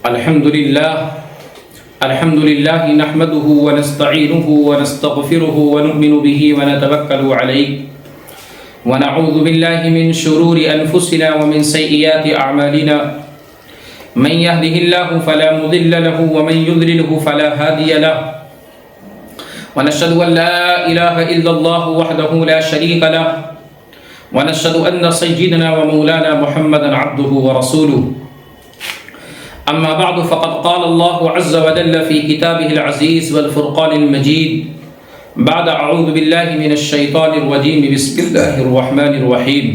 الحمد لله نحمده ونستعينه ونستغفره ونؤمن به ونتوكل عليه ونعوذ بالله من شرور أنفسنا ومن سيئات أعمالنا من يهده الله فلا مضل له ومن يضلله فلا هادي له ونشهد أن لا إله إلا الله وحده لا شريك له ونشهد أن سيدنا ومولانا محمدا عبده ورسوله أما بعد فقد قال الله عز وجل في كتابه العزيز والفرقان المجيد بعد أعوذ بالله من الشيطان الرجيم بسم الله الرحمن الرحيم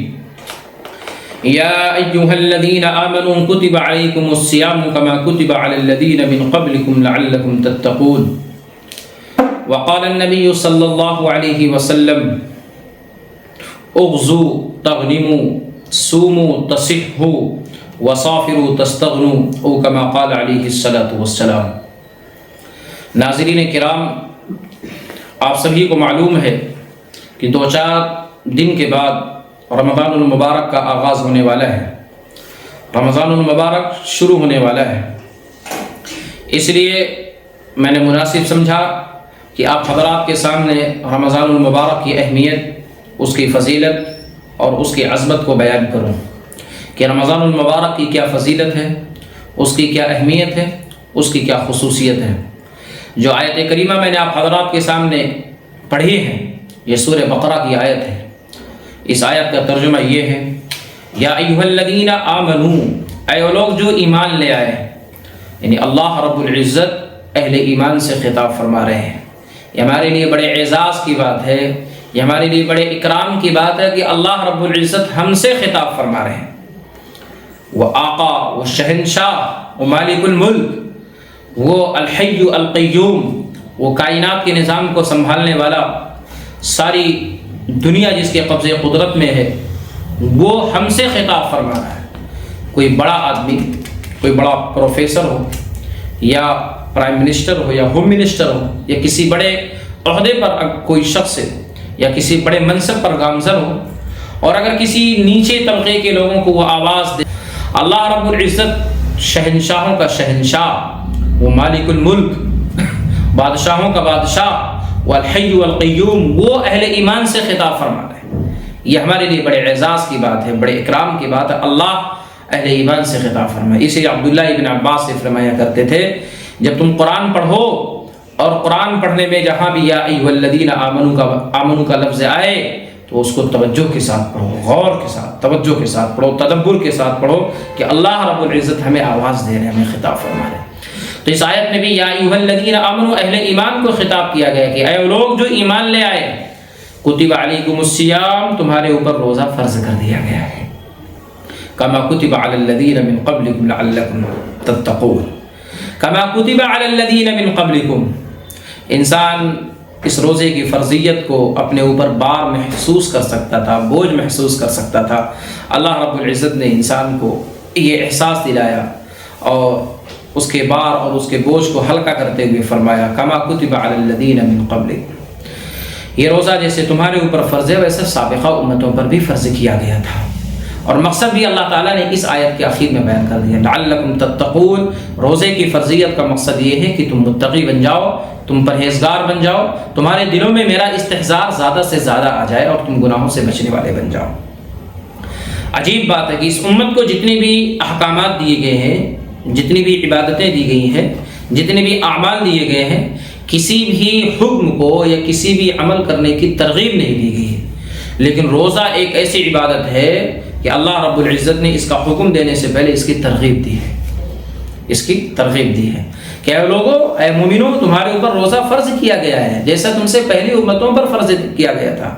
يا أيها الذين آمنوا كتب عليكم الصيام كما كتب على الذين من قبلكم لعلكم تتقون وقال النبي صلى الله عليه وسلم اغزوا تغنموا صوموا تصحوا وصافروا تستغنوا او كما قال علیہ الصلوۃ والسلام۔ ناظرین کرام، آپ سبھی کو معلوم ہے کہ 2-4 دن کے بعد رمضان المبارک کا آغاز ہونے والا ہے، رمضان المبارک شروع ہونے والا ہے۔ اس لیے میں نے مناسب سمجھا کہ آپ حضرات کے سامنے رمضان المبارک کی اہمیت، اس کی فضیلت اور اس کی عظمت کو بیان کروں کہ رمضان المبارک کی کیا فضیلت ہے، اس کی کیا اہمیت ہے، اس کی کیا خصوصیت ہے۔ جو آیت کریمہ میں نے آپ حضرات کے سامنے پڑھی ہے، یہ سورہ بقرہ کی آیت ہے۔ اس آیت کا ترجمہ یہ ہے، یا ایھا الذین آمنوا، اے لوگ جو ایمان لے آئے، یعنی اللہ رب العزت اہل ایمان سے خطاب فرما رہے ہیں۔ یہ ہمارے لیے بڑے اعزاز کی بات ہے، یہ ہمارے لیے بڑے اکرام کی بات ہے کہ اللہ رب العزت ہم سے خطاب فرما رہے ہیں۔ وہ آقا، وہ شہنشاہ، وہ مالک الملک، وہ الحی القیوم، وہ کائنات کے نظام کو سنبھالنے والا، ساری دنیا جس کے قبضے قدرت میں ہے، وہ ہم سے خطاب فرما رہا ہے۔ کوئی بڑا آدمی، کوئی بڑا پروفیسر ہو یا پرائم منسٹر ہو یا ہوم منسٹر ہو یا کسی بڑے عہدے پر کوئی شخص ہے یا کسی بڑے منصب پر گامزن ہو، اور اگر کسی نیچے طبقے کے لوگوں کو وہ آواز دے، اللہ رب العزت شہنشاہوں کا شہنشاہ، وہ مالک الملک، بادشاہوں کا بادشاہ، وہ الحی القیوم، وہ اہل ایمان سے خطاب فرما رہے ہیں۔ یہ ہمارے لیے بڑے اعزاز کی بات ہے، بڑے اکرام کی بات ہے، اللہ اہل ایمان سے خطاب فرمائے۔ اسی لیے عبداللہ ابن عباس سے فرمایا کرتے تھے، جب تم قرآن پڑھو اور قرآن پڑھنے میں جہاں بھی یا ایھا الذین آمنوا کا لفظ آئے تو اس کو توجہ کے ساتھ پڑھو، غور کے ساتھ، توجہ کے ساتھ پڑھو، تدبر کے ساتھ پڑھو کہ اللہ رب العزت ہمیں آواز دے رہے ہیں، ہمیں خطاب فرما رہے ہیں۔ تو اس آیت میں بھی یا ایھا الذین آمنوا، اہل ایمان کو خطاب کیا گیا کہ اے لوگ جو ایمان لے آئے، کتب علیکم الصیام، تمہارے اوپر روزہ فرض کر دیا گیا ہے، کما کتب علی الذین من قبلکم لعلکم تتقون، کما کتب علی الذین من قبلکم۔ انسان اس روزے کی فرضیت کو اپنے اوپر بار محسوس کر سکتا تھا، بوجھ محسوس کر سکتا تھا۔ اللہ رب العزت نے انسان کو یہ احساس دلایا اور اس کے بار اور اس کے بوجھ کو ہلکا کرتے ہوئے فرمایا، کما کتب علی الذین من قبلکم، یہ روزہ جیسے تمہارے اوپر فرض ہے ویسے سابقہ امتوں پر بھی فرض کیا گیا تھا۔ اور مقصد بھی اللہ تعالیٰ نے اس آیت کے آخر میں بیان کر دیا، لعلکم تتقون۔ روزے کی فرضیت کا مقصد یہ ہے کہ تم متقی بن جاؤ، تم پرہیزگار بن جاؤ، تمہارے دلوں میں میرا استحضار زیادہ سے زیادہ آ جائے اور تم گناہوں سے بچنے والے بن جاؤ۔ عجیب بات ہے کہ اس امت کو جتنے بھی احکامات دیے گئے ہیں، جتنی بھی عبادتیں دی گئی ہیں، جتنے بھی اعمال دیے گئے ہیں، کسی بھی حکم کو یا کسی بھی عمل کرنے کی ترغیب نہیں دی گئی ہے، لیکن روزہ ایک ایسی عبادت ہے کہ اللہ رب العزت نے اس کا حکم دینے سے پہلے اس کی ترغیب دی ہے، اس کی ترغیب دی ہے کہ اے لوگو، اے مومنو، تمہارے اوپر روزہ فرض کیا گیا ہے جیسا تم سے پہلی امتوں پر فرض کیا گیا تھا۔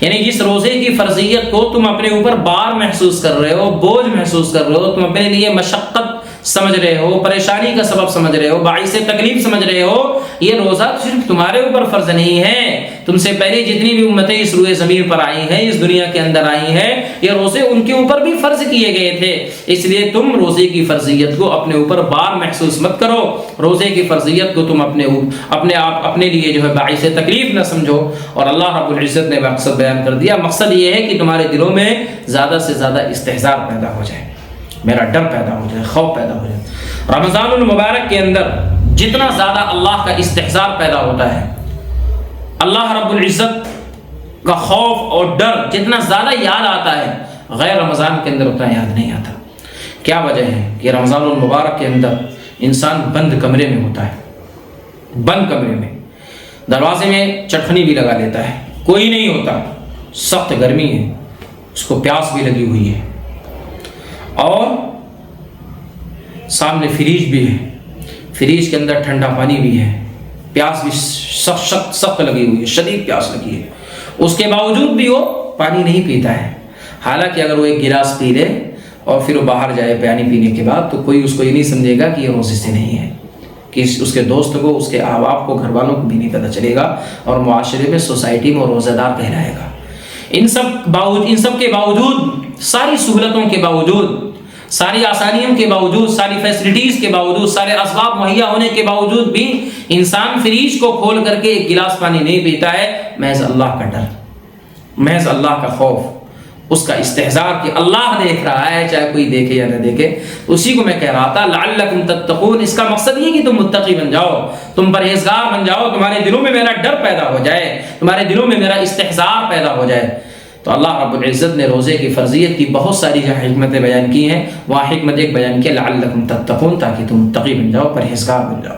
یعنی جس روزے کی فرضیت کو تم اپنے اوپر بار محسوس کر رہے ہو، بوجھ محسوس کر رہے ہو، تم اپنے لیے مشقت سمجھ رہے ہو، پریشانی کا سبب سمجھ رہے ہو، باعث تکلیف سمجھ رہے ہو، یہ روزہ صرف تمہارے اوپر فرض نہیں ہے، تم سے پہلے جتنی بھی امتیں اس روئے زمین پر آئی ہیں، اس دنیا کے اندر آئی ہیں، یہ روزے ان کے اوپر بھی فرض کیے گئے تھے۔ اس لیے تم روزے کی فرضیت کو اپنے اوپر بار محسوس مت کرو، روزے کی فرضیت کو تم اپنے لیے جو ہے باعث تکلیف نہ سمجھو۔ اور اللہ رب العزت نے مقصد بیان کر دیا، مقصد یہ ہے کہ تمہارے دلوں میں زیادہ سے زیادہ استحضار پیدا ہو جائے، میرا ڈر پیدا ہو جائے، خوف پیدا ہو جائے۔ رمضان المبارک کے اندر جتنا زیادہ اللہ کا استحضار پیدا ہوتا ہے، اللہ رب العزت کا خوف اور ڈر جتنا زیادہ یاد آتا ہے، غیر رمضان کے اندر اتنا یاد نہیں آتا۔ کیا وجہ ہے کہ رمضان المبارک کے اندر انسان بند کمرے میں ہوتا ہے، بند کمرے میں، دروازے میں چٹخنی بھی لگا لیتا ہے، کوئی نہیں ہوتا، سخت گرمی ہے، اس کو پیاس بھی لگی ہوئی ہے، اور سامنے فریج بھی ہے، فریج کے اندر ٹھنڈا پانی بھی ہے، پیاس بھی سخت لگی ہوئی ہے، شدید پیاس لگی ہے، اس کے باوجود بھی وہ پانی نہیں پیتا ہے۔ حالانکہ اگر وہ ایک گلاس پی لے اور پھر وہ باہر جائے پانی پینے کے بعد، تو کوئی اس کو یہ نہیں سمجھے گا کہ یہ روزے سے نہیں ہے، کہ اس کے دوست کو، اس کے احباب کو، گھر والوں کو بھی نہیں پتہ چلے گا، اور معاشرے میں، سوسائٹی میں وہ روزہ دار کہلائے گا۔ ان سب کے باوجود، ساری سہولتوں کے باوجود، ساری آسانیوں کے باوجود، ساری فیسلٹیز کے باوجود، سارے اسباب مہیا ہونے کے باوجود بھی انسان فریج کو کھول کر کے ایک گلاس پانی نہیں پیتا ہے، محض اللہ کا ڈر، محض اللہ کا خوف، اس کا استحضار کہ اللہ دیکھ رہا ہے، چاہے کوئی دیکھے یا نہ دیکھے۔ اسی کو میں کہہ رہا تھا لعلکم تتقون، اس کا مقصد یہ کہ تم متقی بن جاؤ، تم پرہیزگار بن جاؤ، تمہارے دلوں میں میرا ڈر پیدا ہو جائے، تمہارے دلوں میں میرا استحضار پیدا ہو جائے۔ تو اللہ رب العزت نے روزے کی فرضیت کی بہت ساری جو حکمتیں بیان کی ہیں، وہ حکمت ایک بیان کی لعلکم تتقون، تاکہ تم متقی بن جاؤ، پرہیزگار بن جاؤ۔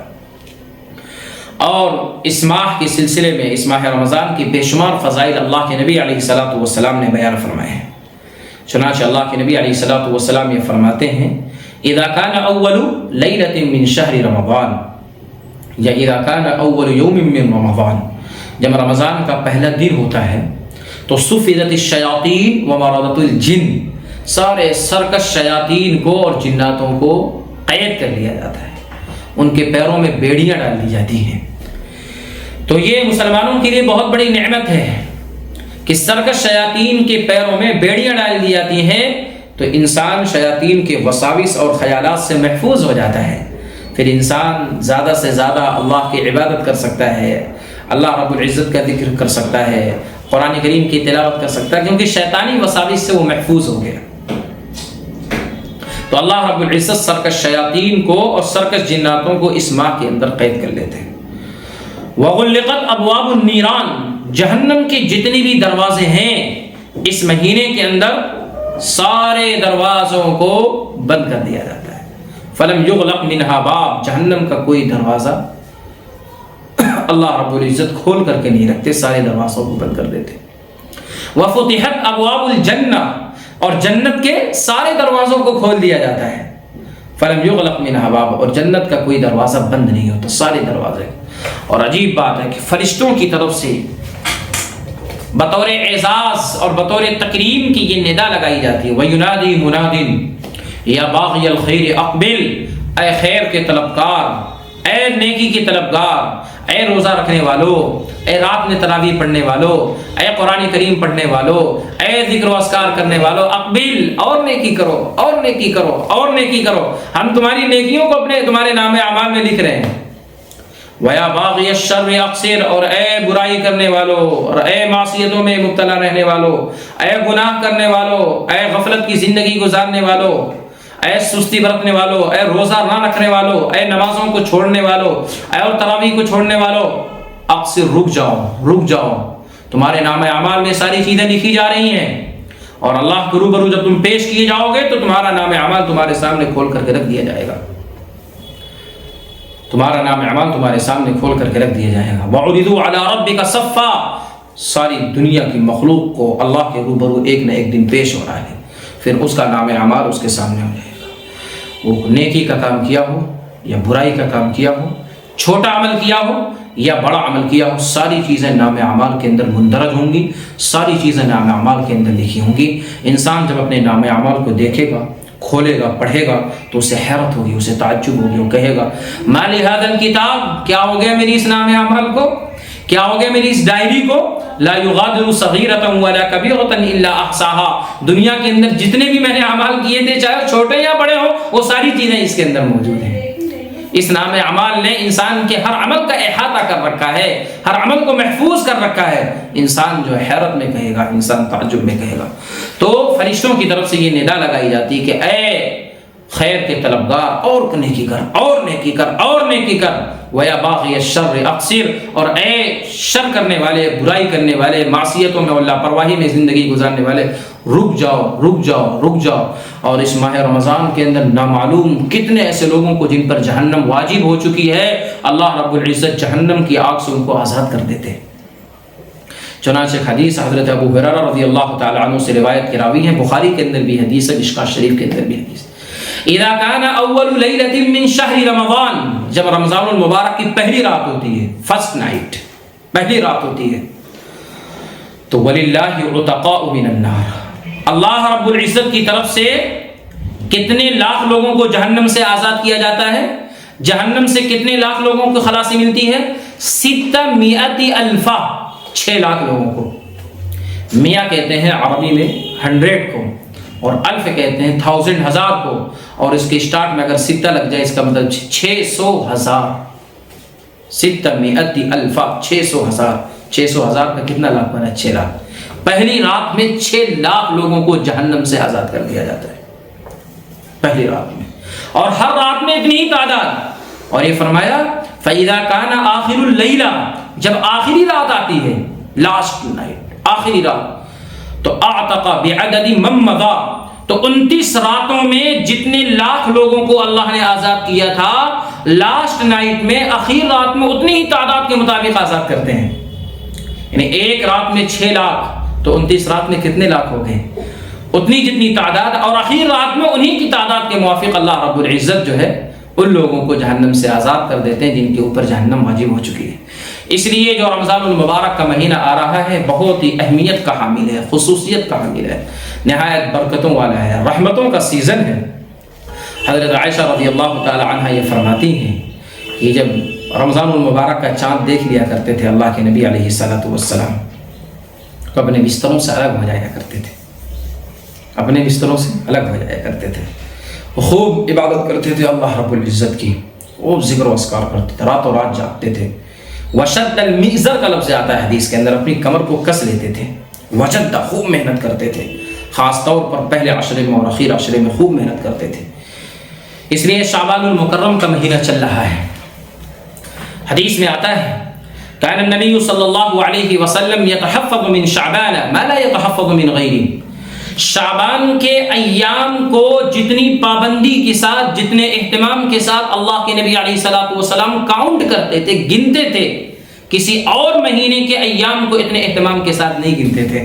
اور اس ماہ کے سلسلے میں، اس ماہ رمضان کی بے شمار فضائل اللہ کے نبی علیہ الصلوۃ والسلام نے بیان فرمائے ہیں۔ چنانچہ اللہ کے نبی علیہ الصلوۃ والسلام یہ فرماتے ہیں، اذا كان اول لیلۃ من شہر رمضان، یا اذا كان اول یوم من رمضان، جب رمضان کا پہلا دن ہوتا ہے تو صفدت الشیاطین ومردت الجن، سارے سرکش شیاطین کو اور جناتوں کو قید کر لیا جاتا ہے، ان کے پیروں میں بیڑیاں ڈال دی جاتی ہیں۔ تو یہ مسلمانوں کے لیے بہت بڑی نعمت ہے کہ سرکش شیاطین کے پیروں میں بیڑیاں ڈال دی جاتی ہیں، تو انسان شیاطین کے وساوس اور خیالات سے محفوظ ہو جاتا ہے، پھر انسان زیادہ سے زیادہ اللہ کی عبادت کر سکتا ہے، اللہ رب العزت کا ذکر کر سکتا ہے، قرآن کریم کی تلاوت کر سکتا ہے، کیونکہ شیطانی وساوس سے وہ محفوظ ہو گیا۔ تو اللہ رب العزت سرکش شیاطین کو اور سرکش جناتوں کو اس ماہ کے اندر قید کر لیتے ہیں۔ وغلقت ابواب النیران، جہنم کے جتنے بھی دروازے ہیں اس مہینے کے اندر سارے دروازوں کو بند کر دیا جاتا ہے۔ فلم یغلق منہا باب، جہنم کا کوئی دروازہ اللہ رب العزت کھول کر کے نہیں رکھتے، سارے دروازوں کو بند کر دیتے۔ وفتحت ابواب الجنہ، اور جنت کے سارے دروازوں کو کھول دیا جاتا ہے۔ فلم یغلق منہا باب، اور جنت کا کوئی دروازہ بند نہیں ہوتا، سارے دروازے۔ اور عجیب بات ہے کہ فرشتوں کی طرف سے بطور اعزاز اور بطور تکریم کی یہ ندا لگائی جاتی ہے، وَيُنَادِي مُنَادٍ یا باغی الخیر اقبل، اے خیر کے طلبکار، اے نیکی کے طلبگار، اے روزہ رکھنے والو، اے رات میں تراویح پڑھنے والو، اے قرآن کریم پڑھنے والو، اے ذکر و اذکار کرنے والو، اقبل، اور نیکی کرو، اور نیکی کرو، اور نیکی کرو، ہم تمہاری نیکیوں کو تمہارے نام اعمال میں لکھ رہے ہیں۔ وَيَا بَاغِيَ الشَّرِّ اقصر، اور اے برائی کرنے والو، اور اے معصیتوں میں مبتلا رہنے والو، اے گناہ کرنے والو، اے غفلت کی زندگی گزارنے والو، اے سستی برتنے والو، اے روزہ نہ رکھنے والو، اے نمازوں کو چھوڑنے والو، اے اور تراویح کو چھوڑنے والو، اقصر، رک جاؤ، رک جاؤ، تمہارے نام اعمال میں ساری چیزیں لکھی جا رہی ہیں، اور اللہ کے روبرو جب تم پیش کیے جاؤ گے تو تمہارا نام اعمال تمہارے سامنے کھول کر کے رکھ دیا جائے گا، تمہارا نام اعمال تمہارے سامنے کھول کر کے رکھ دیا جائے گا۔ وَعُرِضُوا عَلَىٰ رَبِّكَ صَفًّا، ساری دنیا کی مخلوق کو اللہ کے روبرو ایک نہ ایک دن پیش ہو رہا ہے، پھر اس کا نام اعمال اس کے سامنے ہو جائے گا، وہ نیکی کا کام کیا ہو یا برائی کا کام کیا ہو، چھوٹا عمل کیا ہو یا بڑا عمل کیا ہو، ساری چیزیں نام اعمال کے اندر مندرج ہوں گی، ساری چیزیں نام اعمال کے اندر لکھی ہوں گی۔ انسان جب اپنے نام اعمال کو دیکھے گا، کھولے گا، پڑھے گا تو اسے حیرت ہوگی، اسے تعجب ہوگی، وہ کہے گا ما لہذا الکتاب، کیا ہو گیا میری اس نام اعمال کو، کیا ہو گیا میری اس ڈائری کو، لا یغادر صغیرۃ ولا کبیرۃ الا احصاها، دنیا کے اندر جتنے بھی میں نے اعمال کیے تھے، چاہے چھوٹے یا بڑے ہوں، وہ ساری چیزیں اس کے اندر موجود ہیں۔ اس نام اعمال نے انسان کے ہر عمل کا احاطہ کر رکھا ہے، ہر عمل کو محفوظ کر رکھا ہے۔ انسان جو حیرت میں کہے گا، انسان تعجب میں کہے گا۔ تو فرشتوں کی طرف سے یہ ندا لگائی جاتی کہ اے خیر کے طلبگار، اور نیکی کر، اور نیکی کر، اور نیکی کر، وَيَا بَاغِيَ الشَّرِّ أَقْصِرْ، اور اے شر کرنے والے، برائی کرنے والے، معصیتوں میں اور لاپرواہی میں زندگی گزارنے والے، رک جاؤ، رک جاؤ، رک جاؤ۔ اور اس ماہ رمضان کے اندر نامعلوم کتنے ایسے لوگوں کو جن پر جہنم واجب ہو چکی ہے، اللہ رب العزت جہنم کی آگ سے ان کو آزاد کر دیتے ہیں۔ چنانچہ حدیث حضرت ابو ہریرہ رضی اللہ تعالی عنہ سے روایت کے راوی ہیں، بخاری کے اندر بھی حدیث ہے، مشکوٰۃ شریف کے اندر بھی حدیث ہے، اذا كان اول ليلة من شهر رمضان، جب رمضان المبارک کی پہلی رات ہوتی ہے، فرسٹ نائٹ، پہلی رات ہوتی ہے، تو وللہ عتقاء من النار، اللہ رب العزت کی طرف سے کتنے لاکھ لوگوں کو جہنم سے آزاد کیا جاتا ہے؟ جہنم سے کتنے لاکھ لوگوں کو خلاصی ملتی ہے؟ 600,000، 6 لاکھ لوگوں کو۔ میاں کہتے ہیں عربی میں 100 کو، اور الف کہتے ہیں 1000، 1000 کو، اور اس کے اسٹارٹ میں اگر 6 لگ جائے اس کا مطلب 600,000، 600,000، 600,000، 600,000 کا کتنا لاکھ بنا؟ 6 لاکھ۔ پہلی رات میں 6 لاکھ لوگوں کو جہنم سے آزاد کر دیا جاتا ہے، پہلی رات میں، اور ہر رات میں اتنی ہی تعداد۔ اور یہ فرمایا فَإِذَا كَانَ آخِرُ اللَّيْلَةِ، جب آخری رات آتی ہے، لاسٹ نائٹ، آخری رات، تو اعتق بعدد من مضى، تو 29 راتوں میں جتنے لاکھ لوگوں کو اللہ نے آزاد کیا تھا، لاسٹ نائٹ میں، اخیر رات میں اتنی ہی تعداد کے مطابق آزاد کرتے ہیں۔ یعنی ایک رات میں 6 لاکھ، تو 29 رات میں کتنے لاکھ ہو گئے؟ اتنی جتنی تعداد، اور اخیر رات میں انہی کی تعداد کے موافق اللہ رب العزت جو ہے ان لوگوں کو جہنم سے آزاد کر دیتے ہیں جن کے اوپر جہنم واجب ہو چکی ہے۔ اس لیے جو رمضان المبارک کا مہینہ آ رہا ہے بہت ہی اہمیت کا حامل ہے، خصوصیت کا حامل ہے، نہایت برکتوں والا ہے، رحمتوں کا سیزن ہے۔ حضرت عائشہ رضی اللہ تعالی عنہ یہ فرماتی ہیں کہ جب رمضان المبارک کا چاند دیکھ لیا کرتے تھے اللہ کے نبی علیہ الصلوۃ والسلام، تو اپنے بستروں سے الگ ہو جایا کرتے تھے، اپنے بستروں سے الگ ہو جایا کرتے تھے، خوب عبادت کرتے تھے اللہ رب العزت کی، خوب ذکر و اذکار کرتے تھے، راتوں رات جاگتے تھے۔ وشد المئزر کا لفظ آتا ہے حدیث کے اندر، اپنی کمر کو کس لیتے تھے، وجد، خوب محنت کرتے تھے، خاص طور پر پہلے عشرے میں اور اخیر عشرے میں خوب محنت کرتے تھے۔ اس لیے شعبان المکرم کا مہینہ چل رہا ہے، حدیث میں آتا ہے کان النبی صلی اللہ علیہ وسلم یتحفظ من شعبان ما لا یتحفظ من غیرہ، شعبان کے ایام کو جتنی پابندی کے ساتھ، جتنے اہتمام کے ساتھ اللہ کے نبی علیہ الصلوۃ والسلام کاؤنٹ کرتے تھے، گنتے تھے، کسی اور مہینے کے ایام کو اتنے اہتمام کے ساتھ نہیں گنتے تھے،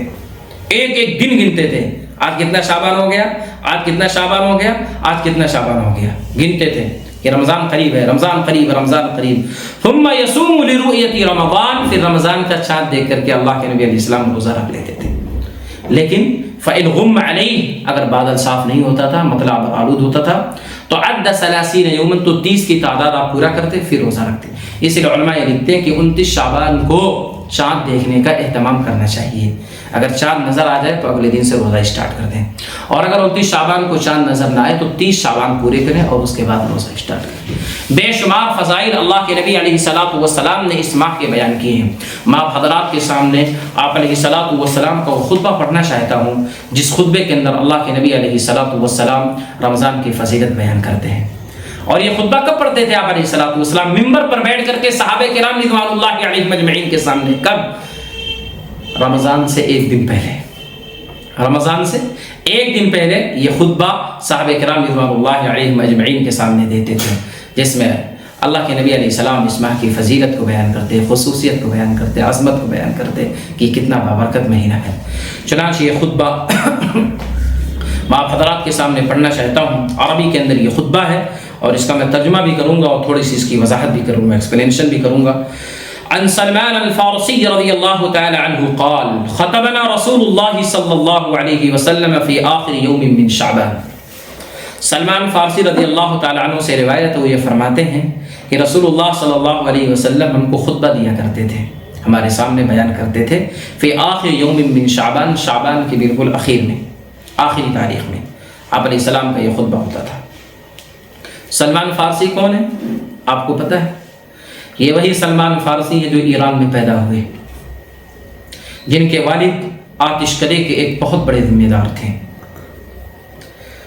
ایک ایک دن گنتے تھے، آج کتنا شعبان ہو گیا، آج کتنا شعبان ہو گیا، آج کتنا شعبان ہو گیا، گنتے تھے کہ رمضان قریب ہے، رمضان قریب ہے، رمضان قریب۔ ثم يصوم لرؤية رمضان، پھر رمضان کا چاند دیکھ کر کے اللہ کے نبی علیہ السلام روزہ رکھ لیتے تھے۔ لیکن فَإِنْ غُمَّ عَلَيْهِ، اگر بادل صاف نہیں ہوتا تھا، مطلع آلود ہوتا تھا، تو عد 30 یوماً، تو 30 کی تعداد آپ پورا کرتے پھر روزہ رکھتے۔ اس لیے علماء یہ لکھتے ہیں کہ 29 شعبان کو چاند دیکھنے کا اہتمام کرنا چاہیے، اگر چاند نظر آ جائے تو اگلے دن سے روزہ اسٹارٹ کر دیں، اور اگر 29 شعبان کو چاند نظر نہ آئے تو 30 شعبان پورے کریں اور اس کے بعد روزہ اسٹارٹ کریں۔ بے شمار فضائل اللہ کے نبی علیہ الصلوۃ والسلام نے اس ماہ کے بیان کیے ہیں۔ میں آپ حضرات کے سامنے آپ علیہ الصلوۃ والسلام کا خطبہ پڑھنا چاہتا ہوں جس خطبے کے اندر اللہ کے نبی علیہ الصلوۃ والسلام رمضان کی فضیلت بیان کرتے ہیں۔ اور یہ خطبہ کب پڑھتے تھے آپ علیہ الصلوۃ والسلام؟ ممبر پر بیٹھ کر کے صحابہ کرام رضوان اللہ علیہم اجمعین کے سامنے۔ کب؟ رمضان سے ایک دن پہلے، رمضان سے ایک دن پہلے یہ خطبہ صحابہ کرام رضوان اللہ علیہم اجمعین کے سامنے دیتے تھے، جس میں اللہ کے نبی علیہ السلام اس ماہ کی فضیلت کو بیان کرتے، خصوصیت کو بیان کرتے، عظمت کو بیان کرتے کہ کتنا بابرکت مہینہ ہے۔ چنانچہ یہ خطبہ میں آپ حضرات کے سامنے پڑھنا چاہتا ہوں، عربی کے اندر یہ خطبہ ہے اور اس کا میں ترجمہ بھی کروں گا اور تھوڑی سی اس کی وضاحت بھی کروں گا، ایکسپلینیشن بھی کروں گا۔ عن سلمان الفارسی رضی اللہ تعالی عنہ قال خطبنا رسول اللہ صلی اللہ علیہ وسلم فی آخر یوم من شعبان۔ سلمان فارسی رضی اللہ تعالی عنہ سے روایت وہ یہ فرماتے ہیں کہ رسول اللہ صلی اللہ علیہ وسلم ہم کو خطبہ دیا کرتے تھے، ہمارے سامنے بیان کرتے تھے، فی آخر یوم من شعبان، شعبان کے بالکل اخیر میں، آخری تاریخ میں آپ علیہ السلام کا یہ خطبہ ہوتا تھا۔ سلمان فارسی کون ہے آپ کو پتہ ہے؟ یہ وہی سلمان فارسی ہے جو ایران میں پیدا ہوئے، جن کے والد آتش کدے کے ایک بہت بڑے ذمہ دار تھے۔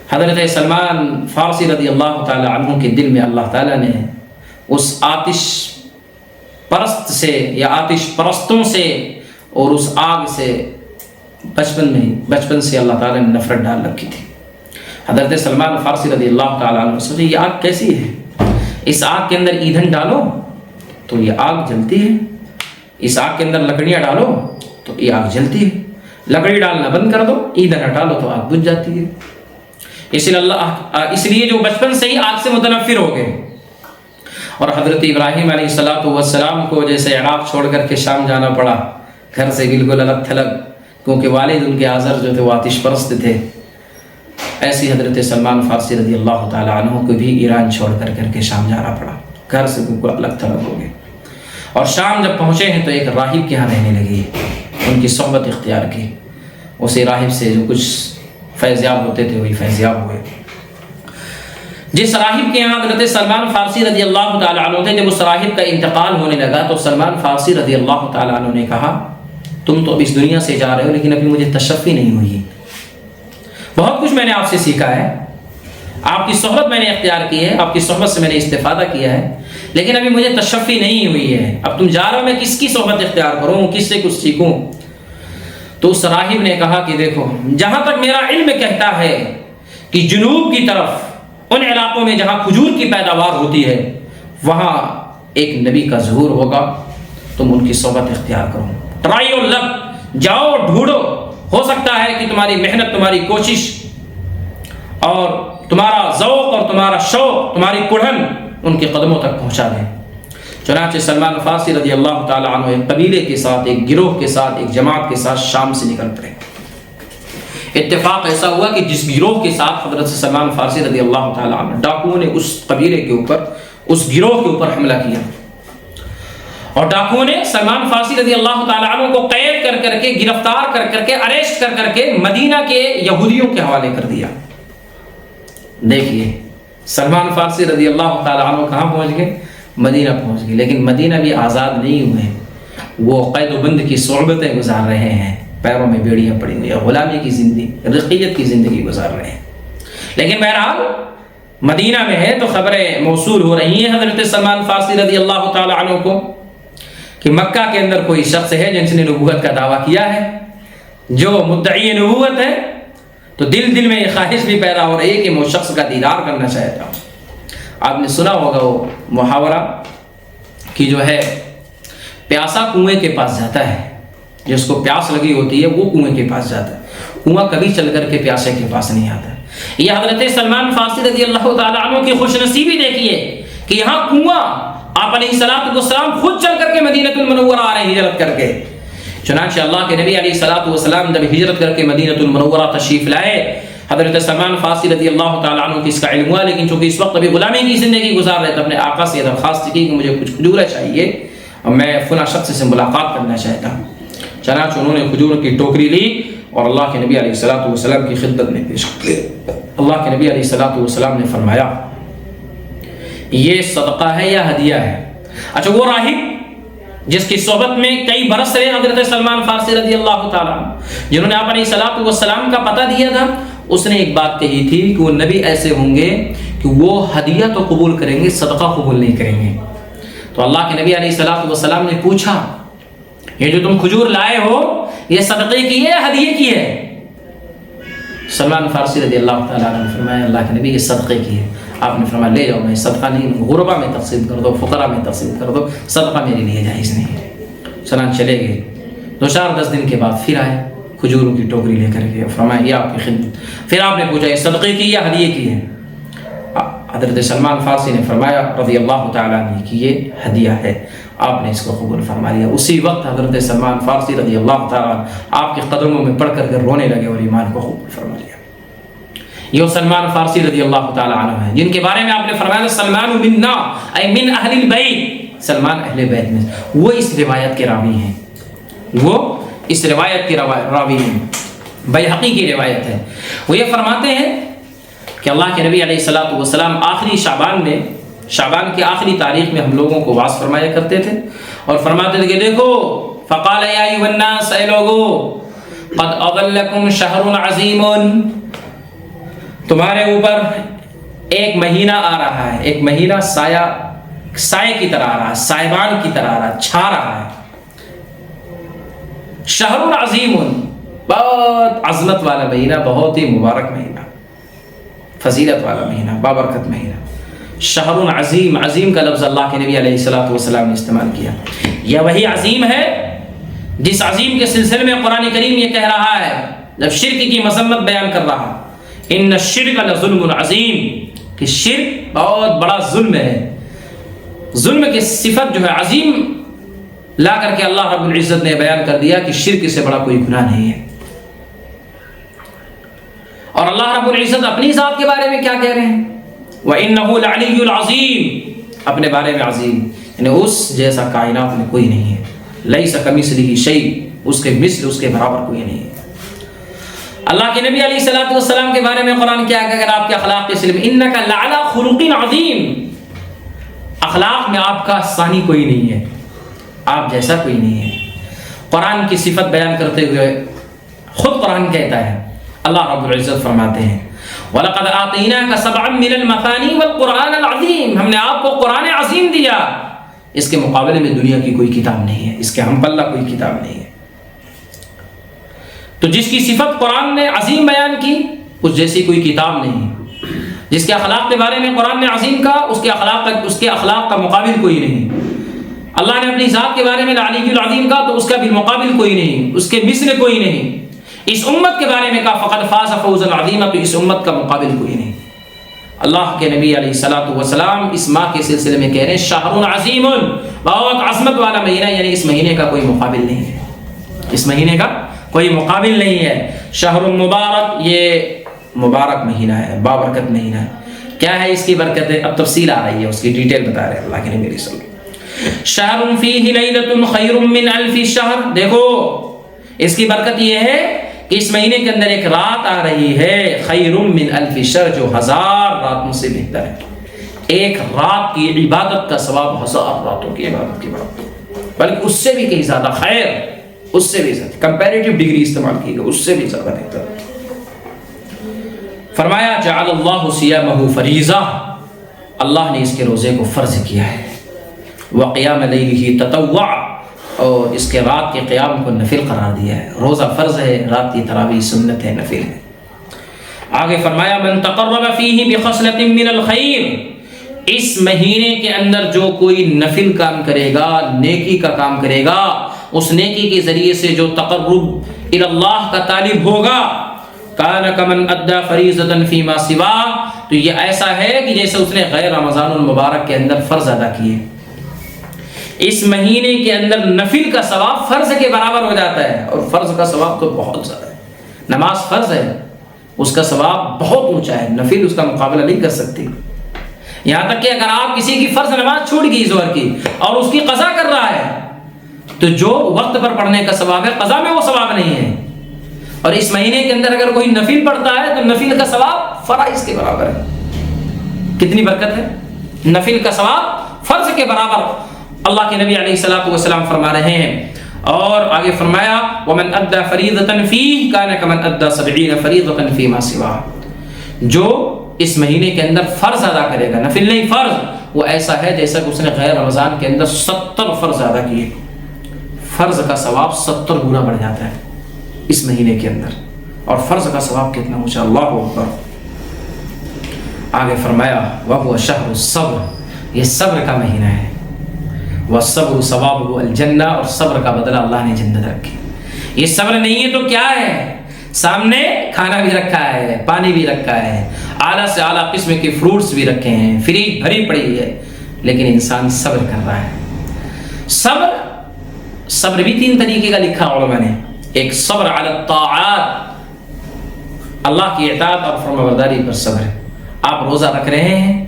حضرت سلمان فارسی رضی اللہ تعالی عنہ کے دل میں اللہ تعالیٰ نے اس آتش پرست سے یا آتش پرستوں سے اور اس آگ سے بچپن سے اللہ تعالیٰ نے نفرت ڈال رکھی تھی۔ حضرت سلمان فارسی رضی اللہ تعالیٰ عنہ سوچے یہ آگ کیسی ہے، اس آگ کے اندر ایندھن ڈالو تو یہ آگ جلتی ہے، اس آگ کے اندر لکڑیاں ڈالو تو یہ آگ جلتی ہے، لکڑی ڈالنا بند کر دو، ایندھن ہٹا لو تو آگ بجھ جاتی ہے۔ اس لیے جو بچپن سے ہی آگ سے متنفر ہو گئے۔ اور حضرت ابراہیم علیہ السلام کو جیسے عراق چھوڑ کر کے شام جانا پڑا، گھر سے بالکل الگ تھلگ، کیونکہ والد ان کے آزر جو تھے وہ آتش پرست تھے، ایسی حضرت سلمان فارسی رضی اللہ تعالیٰ عنہ کو بھی ایران چھوڑ کر کے شام جانا پڑا، گھر سے بالکل الگ تھلگ ہو گئے۔ اور شام جب پہنچے ہیں تو ایک راہب کے ہاں رہنے لگی، ان کی صحبت اختیار کی، اسی راہب سے جو کچھ فیضیاب ہوتے تھے وہی فیضیاب ہوئے۔ جس راہب کے یہاں حضرت سلمان فارسی رضی اللہ تعالیٰ عنہ تھے، جب اس راہب کا انتقال ہونے لگا تو سلمان فارسی رضی اللہ تعالیٰ عنہ نے کہا تم تو اب اس دنیا سے جا رہے ہو لیکن ابھی مجھے تشفی نہیں ہوئی، بہت کچھ میں نے آپ سے سیکھا ہے، آپ کی صحبت میں نے اختیار کی ہے، آپ کی صحبت سے میں نے استفادہ کیا ہے، لیکن ابھی مجھے تشفی نہیں ہوئی ہے، اب تم جا رہے ہو میں کس کی صحبت اختیار کروں، کس سے کچھ سیکھوں؟ تو اس راہب نے کہا کہ دیکھو جہاں تک میرا علم کہتا ہے کہ جنوب کی طرف ان علاقوں میں جہاں کھجور کی پیداوار ہوتی ہے وہاں ایک نبی کا ظہور ہوگا، تم ان کی صحبت اختیار کرو، ٹرائی اور لگ جاؤ ڈھونڈو، ہو سکتا ہے کہ تمہاری محنت، تمہاری کوشش اور تمہارا ذوق اور تمہارا شوق، تمہاری کڑھن ان کے قدموں تک پہنچا دیں۔ چنانچہ سلمان فارسی رضی اللہ تعالیٰ عنہ ایک قبیلے کے ساتھ، ایک گروہ کے ساتھ، ایک جماعت کے ساتھ شام سے نکل پڑے۔ اتفاق ایسا ہوا کہ جس گروہ کے ساتھ حضرت سلمان فارسی رضی اللہ تعالیٰ عنہ، ڈاکوؤں نے اس قبیلے کے اوپر، اس گروہ کے اوپر حملہ کیا، اور ڈاکوؤں نے سلمان فارسی رضی اللہ تعالیٰ عنہ کو قید کر کے، گرفتار کر کے، اریسٹ کر کے مدینہ کے یہودیوں کے حوالے کر دیا۔ دیکھیے سلمان فارسی رضی اللہ تعالیٰ عنہ کہاں پہنچ گئے؟ مدینہ پہنچ گئے، لیکن مدینہ بھی آزاد نہیں ہوئے، وہ قید و بند کی صعوبتیں گزار رہے ہیں، پیروں میں بیڑیاں پڑی ہوئی ہیں، غلامی کی زندگی، رقیت کی زندگی گزار رہے ہیں۔ لیکن بہرحال مدینہ میں ہے تو خبریں موصول ہو رہی ہیں حضرت سلمان فارسی رضی اللہ تعالیٰ عنہ کو کہ مکہ کے اندر کوئی شخص ہے جس نے نبوت کا دعویٰ کیا ہے، جو مدعی نبوت ہے، تو دل میں یہ خواہش بھی پیدا ہو رہی ہے کہ میں اس شخص کا دیدار کرنا چاہتا ہوں۔ آپ نے سنا ہوگا وہ محاورہ کہ جو ہے پیاسا کنویں کے پاس جاتا ہے، جس کو پیاس لگی ہوتی ہے وہ کنویں کے پاس جاتا ہے، کنواں کبھی چل کر کے پیاسے کے پاس نہیں آتا۔ یہ حضرت سلمان فارسی رضی اللہ تعالیٰ عنہ کی خوش نصیبی دیکھیے کہ یہاں کنواں، آپ علیہ الصلوۃ والسلام خود چل کر کے مدینہ المنورہ آ رہے ہیں ہجرت کر کے۔ چنانچہ اللہ کے نبی علیہ الصلوۃ والسلام جب ہجرت کر کے مدینہ المنورہ تشریف لائے، حضرت سلمان فارسی رضی اللہ تعالیٰ عنہ کی اس کا علم ہوا، لیکن چونکہ اس وقت ابھی غلامی کی زندگی گزار رہے تھے، اپنے آقا سے درخواست کی کہ مجھے کچھ کھجوریں چاہیے اور میں فلاں شخص سے ملاقات کرنا چاہتا ہوں۔ چنانچہ انہوں نے کھجور کی ٹوکری لی اور اللہ کے نبی علیہ الصلوۃ والسلام کی خدمت میں پیش کی۔ اللہ کے نبی علیہ الصلوۃ والسلام نے فرمایا یہ صدقہ ہے یا ہدیہ ہے؟ اچھا وہ راہب جس کی صحبت میں کئی برس رہے حضرت سلمان فارسی رضی اللہ تعالیٰ عنہ، جنہوں نے آپ علیہ الصلوۃ والسلام کا پتہ دیا تھا، اس نے ایک بات کہی تھی کہ وہ نبی ایسے ہوں گے کہ وہ ہدیہ تو قبول کریں گے، صدقہ قبول نہیں کریں گے۔ تو اللہ کے نبی علیہ الصلوۃ والسلام نے پوچھا یہ جو تم کھجور لائے ہو یہ صدقے کی ہے یا ہدیے کی ہے؟ سلمان فارسی رضی اللہ تعالیٰ عنہ نے فرمایا اللہ کے نبی یہ صدقے کی ہے۔ آپ نے فرمایا لے جاؤ، میں صدقہ نہیں، غربا میں تقسیم کر دو، فقراء میں تقسیم کر دو، صدقہ میرے لیے جائز نہیں ہے۔ چنان چلے گئے، 2-4 دن کے بعد پھر آئے کھجوروں کی ٹوکری لے کر کے، فرمایا یہ آپ کی خدمت۔ پھر آپ نے پوچھا یہ صدقے کی یا ہدیے کی ہے؟ حضرت سلمان فارسی نے فرمایا رضی اللہ تعالیٰ عنہ کہ یہ ہدیہ ہے۔ آپ نے اس کو قبول فرما لیا۔ اسی وقت حضرت سلمان فارسی رضی اللہ تعالیٰ عنہ آپ کے قدموں میں پڑھ کر کے رونے لگے اور ایمان کو قبول فرما لیا۔ یہ سلمان فارسی رضی اللہ تعالیٰ عنہ ہیں جن کے بارے میں آپ نے فرمایا سلمان منا اے من اہل البیت، سلمان اہل بیت میں، وہ اس روایت کے راوی ہیں، وہ اس روایت کے راوی ہیں، بیہقی کی روایت ہے۔ وہ یہ فرماتے ہیں کہ اللہ کے نبی علیہ الصلوۃ والسلام آخری شعبان کی آخری تاریخ میں ہم لوگوں کو واعظ فرمایا کرتے تھے اور فرماتے تھے کہ دیکھو فقال یا ایھا الناس، اے لوگو قد اضلکم شہر عظیم، تمہارے اوپر ایک مہینہ آ رہا ہے، ایک مہینہ سائے کی طرح آ رہا ہے، سائبان کی طرح آ رہا ہے، چھا رہا ہے۔ شہر عظیم، بہت عظمت والا مہینہ، بہت ہی مبارک مہینہ، فضیلت والا مہینہ، بابرکت مہینہ۔ شہر عظیم، عظیم کا لفظ اللہ کے نبی علیہ الصلوۃ والسلام نے استعمال کیا۔ یہ وہی عظیم ہے جس عظیم کے سلسلے میں قرآن کریم یہ کہہ رہا ہے جب شرک کی مذمت بیان کر رہا، ان الشرک لظلم عظیم، کہ شرک بہت بڑا ظلم ہے۔ ظلم کی صفت جو ہے عظیم لا کر کے اللہ رب العزت نے بیان کر دیا کہ شرک سے بڑا کوئی گناہ نہیں ہے۔ اور اللہ رب العزت اپنی ذات کے بارے میں کیا کہہ رہے ہیں؟ وَإِنَّهُ لَعَلِيٌّ الْعَظِيمٌ، اپنے بارے میں عظیم، یعنی اس جیسا کائنات میں کوئی نہیں ہے۔ لَيْسَ كَمِثْلِهِ شَيْءٌ، اس کے مثل، اس کے برابر کوئی نہیں ہے۔ اللہ کے نبی علیہ الصلوۃ والسلام کے بارے میں قرآن کیا کہہ اگر آپ کے اخلاق کے سلسلے میں اِنَّكَ لَعَلَىٰ خُلُقٍ عَظِيمٍ، اخلاق میں آپ کا ثانی کوئی نہیں ہے، آپ جیسا کوئی نہیں ہے۔ قرآن کی صفت بیان کرتے ہوئے خود قرآن کہتا ہے، اللہ رب العزت فرماتے ہیں وَلَقَدْ آتَيْنَاكَ سَبْعًا مِّنَ الْمَثَانِي وَالْقُرْآنَ الْعَظِيمِ، ہم نے آپ کو قرآن عظیم دیا، اس کے مقابلے میں دنیا کی کوئی کتاب نہیں ہے، اس کے ہم پلہ کوئی کتاب نہیں ہے۔ تو جس کی صفت قرآن نے عظیم بیان کی اس جیسی کوئی کتاب نہیں، جس کے اخلاق کے بارے میں قرآن نے عظیم کہا اس کے اخلاق کا مقابل کوئی نہیں۔ اللہ نے اپنی ذات کے بارے میں العلی العظیم کہا تو اس کا بھی مقابل کوئی نہیں، اس کے مثل کوئی نہیں۔ اس امت کے بارے میں کہا فقد فاز فوزا عظیما، تو اس امت کا مقابل کوئی نہیں۔ اللہ کے نبی علیہ الصلوۃ والسلام اس ماہ کے سلسلے میں کہہ رہے ہیں شہر عظیم، بہت عظمت والا مہینہ، یعنی اس مہینے کا کوئی مقابل نہیں ہے، اس مہینے کا کوئی مقابل نہیں ہے۔ شہر مبارک، یہ مبارک مہینہ ہے، بابرکت مہینہ ہے۔ کیا ہے اس کی برکت ہے؟ اب تفصیل آ رہی ہے، اس کی ڈیٹیل بتا رہے ہیں اللہ کے نبی علیہ السلام۔ شہر فیہ لیلۃ خیر من الف شہر، دیکھو اس کی برکت یہ ہے کہ اس مہینے کے اندر ایک رات آ رہی ہے خیر من الف شہر، جو 1000 راتوں سے بہتر ہے۔ ایک رات کی عبادت کا ثواب 1000 راتوں کی عبادت کے برابر، بلکہ اس سے بھی کہیں زیادہ خیر، اس سے بھی زیادہ کمپیریٹیو ڈگری استعمال کی گئی، اس سے بھی زیادہ بہتر۔ فرمایا جعل اللہ صیامہ فریضہ، اللہ نے اس کے روزے کو فرض کیا ہے، وقیام لیلہ تطوع، اور اس کے رات کے قیام کو نفل قرار دیا ہے۔ روزہ فرض ہے، رات کی تراویح سنت ہے، نفل ہے۔ آگے فرمایا من تقرب فیہ بخصلۃ من الخیر، اس مہینے کے اندر جو کوئی نفل کام کرے گا، نیکی کا کام کرے گا، اس نیکی کے ذریعے سے جو تقرب الی اللہ کا طالب ہوگا، کان کمن ادى فریضۃ فیما سوا، تو یہ ایسا ہے کہ جیسے اس نے غیر رمضان المبارک کے اندر فرض ادا کیے۔ اس مہینے کے اندر نفل کا ثواب فرض کے برابر ہو جاتا ہے، اور فرض کا ثواب تو بہت زیادہ ہے۔ نماز فرض ہے، اس کا ثواب بہت اونچا ہے، نفل اس کا مقابلہ نہیں کر سکتی۔ یہاں تک کہ اگر آپ کسی کی فرض نماز چھوٹ گئی ظہر کی اور اس کی قضا کر رہا ہے، تو جو وقت پر پڑھنے کا ثواب ہے قضا میں وہ ثواب نہیں ہے۔ اور اس مہینے کے اندر اگر کوئی نفل پڑھتا ہے تو نفل کا ثواب فرائض کے برابر ہے۔ کتنی برکت ہے؟ نفل کا ثواب فرض کے برابر اللہ کے نبی علیہ الصلوۃ والسلام فرما رہے ہیں۔ اور آگے فرمایا ومن ادى فریضۃ فیہ کان کمن ادى 70 فریضۃ فیما سوا، جو اس مہینے کے اندر فرض ادا کرے گا، نفل نہیں فرض، وہ ایسا ہے جیسا کہ اس نے غیر رمضان کے اندر 70 فرض ادا کیے۔ فرض کا ثواب 70 گنا بڑھ جاتا ہے اس مہینے کے اندر، اور فرض کا ثواب کتنا اونچا، اللہ اکبر۔ آگے فرمایا وَهُوَ شَهْرُ الصَّبْرِ، یہ صبر کا مہینہ ہے۔ وَالصَّبْرُ ثَوَابُهُ الْجَنَّةُ، اور صبر کا بدلہ اللہ نے جنت رکھی۔ یہ صبر نہیں ہے تو کیا ہے؟ سامنے کھانا بھی رکھا ہے، پانی بھی رکھا ہے، اعلیٰ سے اعلیٰ قسم کے فروٹس بھی رکھے ہیں، فریج بھری پڑی ہے، لیکن انسان صبر کر رہا ہے۔ صبر بھی 3 طریقے کا لکھا علماء نے۔ ایک صبر علی الطاعات، اللہ کی اطاعت اور فرمانبرداری پر صبر ہے۔ آپ روزہ رکھ رہے ہیں،